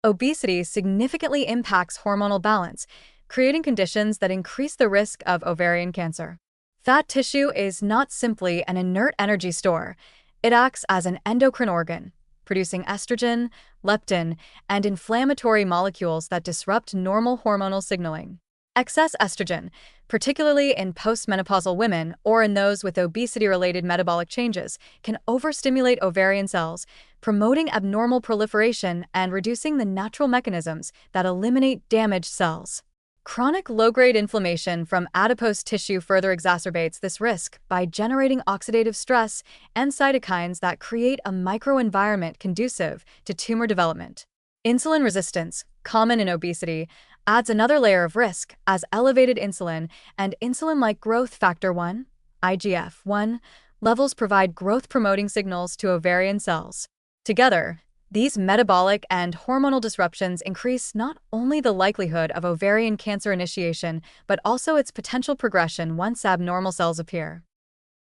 Obesity significantly impacts hormonal balance, creating conditions that increase the risk of ovarian cancer. Fat tissue is not simply an inert energy store, it acts as an endocrine organ, producing estrogen, leptin, and inflammatory molecules that disrupt normal hormonal signaling. Excess estrogen, particularly in postmenopausal women or in those with obesity-related metabolic changes, can overstimulate ovarian cells, promoting abnormal proliferation and reducing the natural mechanisms that eliminate damaged cells. Chronic low-grade inflammation from adipose tissue further exacerbates this risk by generating oxidative stress and cytokines that create a microenvironment conducive to tumor development. Insulin resistance, common in obesity, adds another layer of risk as elevated insulin and insulin-like growth factor 1, IGF-1, levels provide growth-promoting signals to ovarian cells. Together, these metabolic and hormonal disruptions increase not only the likelihood of ovarian cancer initiation, but also its potential progression once abnormal cells appear.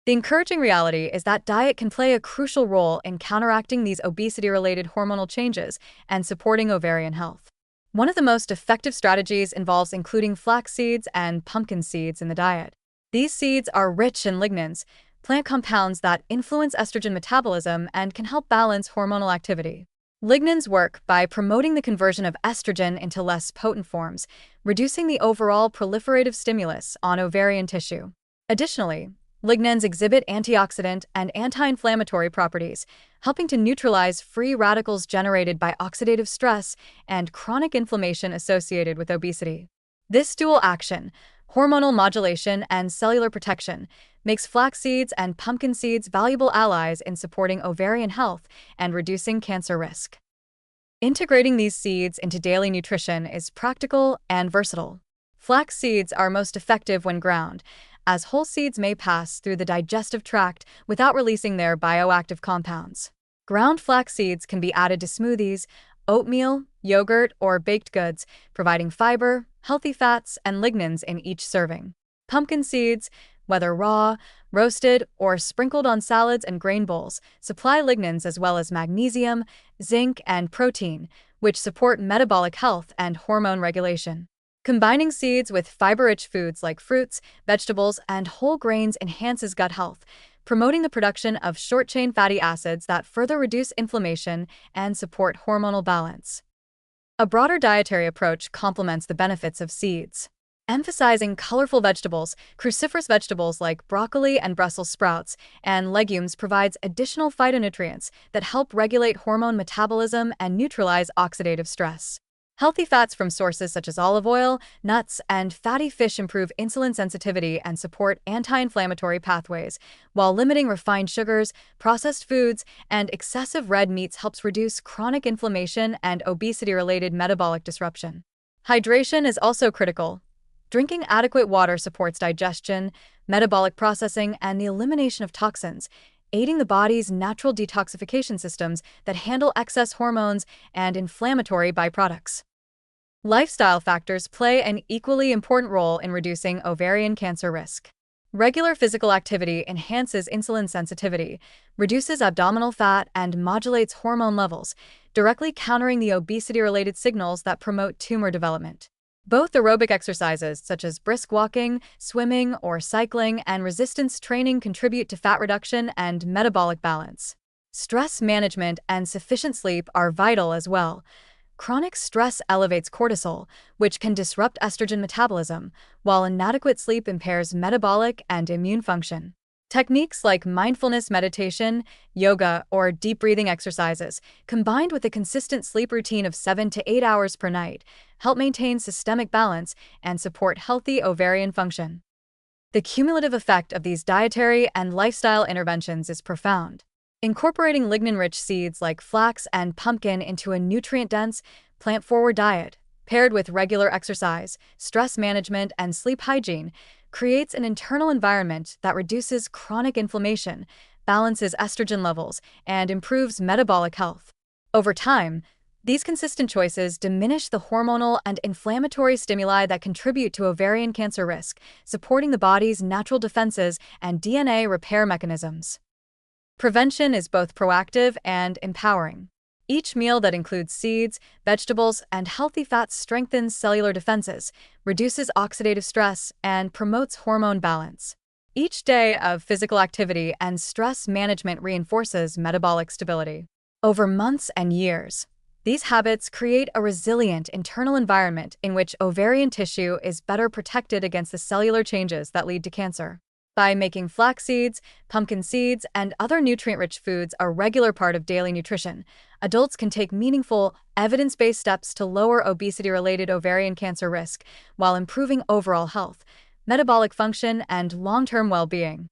The encouraging reality is that diet can play a crucial role in counteracting these obesity-related hormonal changes and supporting ovarian health. One of the most effective strategies involves including flax seeds and pumpkin seeds in the diet. These seeds are rich in lignans, plant compounds that influence estrogen metabolism and can help balance hormonal activity. Lignans work by promoting the conversion of estrogen into less potent forms, reducing the overall proliferative stimulus on ovarian tissue. Additionally, lignans exhibit antioxidant and anti-inflammatory properties, helping to neutralize free radicals generated by oxidative stress and chronic inflammation associated with obesity. This dual action, hormonal modulation and cellular protection, makes flax seeds and pumpkin seeds valuable allies in supporting ovarian health and reducing cancer risk. Integrating these seeds into daily nutrition is practical and versatile. Flax seeds are most effective when ground, as whole seeds may pass through the digestive tract without releasing their bioactive compounds. Ground flax seeds can be added to smoothies, oatmeal, yogurt, or baked goods, providing fiber, healthy fats, and lignans in each serving. Pumpkin seeds, whether raw, roasted, or sprinkled on salads and grain bowls, supply lignans as well as magnesium, zinc, and protein, which support metabolic health and hormone regulation. Combining seeds with fiber-rich foods like fruits, vegetables, and whole grains enhances gut health, promoting the production of short-chain fatty acids that further reduce inflammation and support hormonal balance. A broader dietary approach complements the benefits of seeds. Emphasizing colorful vegetables, cruciferous vegetables like broccoli and Brussels sprouts, and legumes provides additional phytonutrients that help regulate hormone metabolism and neutralize oxidative stress. Healthy fats from sources such as olive oil, nuts, and fatty fish improve insulin sensitivity and support anti-inflammatory pathways, while limiting refined sugars, processed foods, and excessive red meats helps reduce chronic inflammation and obesity-related metabolic disruption. Hydration is also critical. Drinking adequate water supports digestion, metabolic processing, and the elimination of toxins, aiding the body's natural detoxification systems that handle excess hormones and inflammatory byproducts. Lifestyle factors play an equally important role in reducing ovarian cancer risk. Regular physical activity enhances insulin sensitivity, reduces abdominal fat, and modulates hormone levels, directly countering the obesity-related signals that promote tumor development. Both aerobic exercises, such as brisk walking, swimming, or cycling, and resistance training contribute to fat reduction and metabolic balance. Stress management and sufficient sleep are vital as well. Chronic stress elevates cortisol, which can disrupt estrogen metabolism, while inadequate sleep impairs metabolic and immune function. Techniques like mindfulness meditation, yoga, or deep breathing exercises, combined with a consistent sleep routine of 7 to 8 hours per night, help maintain systemic balance and support healthy ovarian function. The cumulative effect of these dietary and lifestyle interventions is profound. Incorporating lignin-rich seeds like flax and pumpkin into a nutrient-dense, plant-forward diet, paired with regular exercise, stress management, and sleep hygiene, creates an internal environment that reduces chronic inflammation, balances estrogen levels, and improves metabolic health. Over time, these consistent choices diminish the hormonal and inflammatory stimuli that contribute to ovarian cancer risk, supporting the body's natural defenses and DNA repair mechanisms. Prevention is both proactive and empowering. Each meal that includes seeds, vegetables, and healthy fats strengthens cellular defenses, reduces oxidative stress, and promotes hormone balance. Each day of physical activity and stress management reinforces metabolic stability. Over months and years, these habits create a resilient internal environment in which ovarian tissue is better protected against the cellular changes that lead to cancer. By making flax seeds, pumpkin seeds, and other nutrient-rich foods a regular part of daily nutrition, adults can take meaningful, evidence-based steps to lower obesity-related ovarian cancer risk while improving overall health, metabolic function, and long-term well-being.